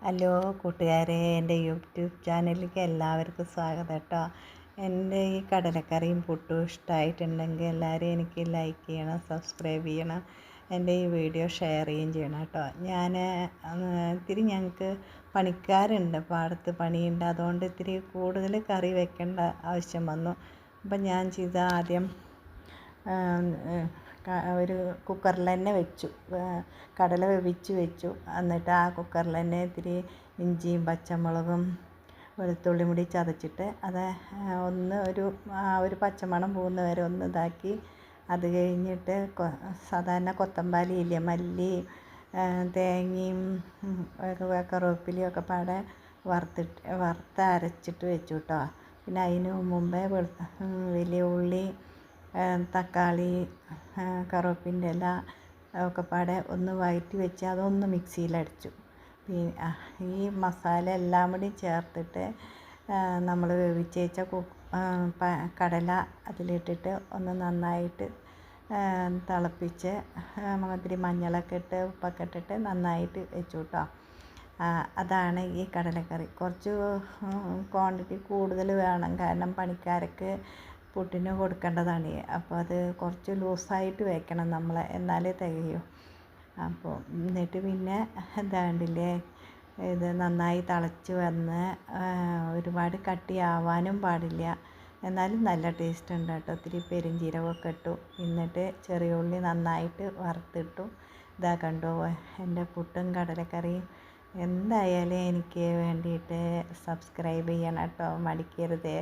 Hello കൂട്ടുകാരെ, എൻ്റെ YouTube ചാനലിലേക്ക് എല്ലാവർക്കും സ്വാഗതം കേട്ടോ. എൻ്റെ ഈ കടലക്കറിയും പുട്ടും ഇഷ്ടമായിട്ടുണ്ടെങ്കിൽ എല്ലാവരും എനിക്ക് ലൈക്ക് ചെയ്യണം, സബ്സ്ക്രൈബ് ചെയ്യണം, എൻ്റെ ഈ വീഡിയോ ഷെയർ ചെയ്യുകയും ചെയ്യണം കേട്ടോ. ഇത്തിരി ഞങ്ങൾക്ക് പണിക്കാരുണ്ട്, പാടത്ത് പണിയുണ്ട്, അതുകൊണ്ട് ഇത്തിരി കൂടുതൽ കറി വെക്കേണ്ട ആവശ്യം വന്നു. അപ്പം ഞാൻ ചെയ്ത ആദ്യം ഒരു കുക്കറിൽ തന്നെ വെച്ചു, കടല വേവിച്ച് വെച്ചു. എന്നിട്ട് ആ കുക്കറിൽ തന്നെ ഇത്തിരി ഇഞ്ചിയും പച്ചമുളകും വെളുത്തുള്ളിയും കൂടി ചതച്ചിട്ട് അത് ഒരു പച്ചമണം പോകുന്ന വരെ ഒന്ന് ഇതാക്കി. അത് കഴിഞ്ഞിട്ട് സാധാരണ കൊത്തമ്പാലി ഇല്ലേ, മല്ലി, തേങ്ങയും കറിവേപ്പിലയും ഒക്കെ പാടെ വറുത്തരച്ചിട്ട് വെച്ചു കേട്ടോ. പിന്നെ അതിന് മുമ്പേ വലിയ ഉള്ളി, തക്കാളി, കറിവേപ്പിൻ്റെ ഇല ഒക്കെ പാടെ ഒന്ന് വഴറ്റി വെച്ച് അതൊന്ന് മിക്സിയിലടിച്ചു. പിന്നെ ഈ മസാല എല്ലാം കൂടി ചേർത്തിട്ട് നമ്മൾ വേവിച്ച് വെച്ച കടല അതിലിട്ടിട്ട് ഒന്ന് നന്നായിട്ട് തിളപ്പിച്ച് ഇത്തിരി മഞ്ഞളൊക്കെ ഇട്ട് ഉപ്പൊക്കെ ഇട്ടിട്ട് നന്നായിട്ട് വെച്ചു കേട്ടോ. അതാണ് ഈ കടലക്കറി. കുറച്ച് ക്വാണ്ടിറ്റി കൂടുതൽ വേണം, കാരണം പണിക്കാർക്ക് പുട്ടിന് കൊടുക്കേണ്ടതാണ്. അപ്പോൾ അത് കുറച്ച് ലൂസായിട്ട് വെക്കണം നമ്മൾ, എന്നാലേ തികയൂ. അപ്പോൾ എന്നിട്ട് പിന്നെ കണ്ടില്ലേ, ഇത് നന്നായി തിളച്ച് വന്ന് ഒരുപാട് കട്ടിയാവാനും പാടില്ല, എന്നാലും നല്ല ടേസ്റ്റ് ഉണ്ട് കേട്ടോ. ഒത്തിരി പെരുംജീരകമൊക്കെ ഇട്ടു. എന്നിട്ട് ചെറിയ ഉള്ളി നന്നായിട്ട് വറുത്തിട്ടു. ഇതാ കണ്ടോ, എൻ്റെ പുട്ടും കടലക്കറിയും. എന്തായാലും എനിക്ക് വേണ്ടിയിട്ട് സബ്സ്ക്രൈബ് ചെയ്യണം കേട്ടോ, മടിക്കരുതേ.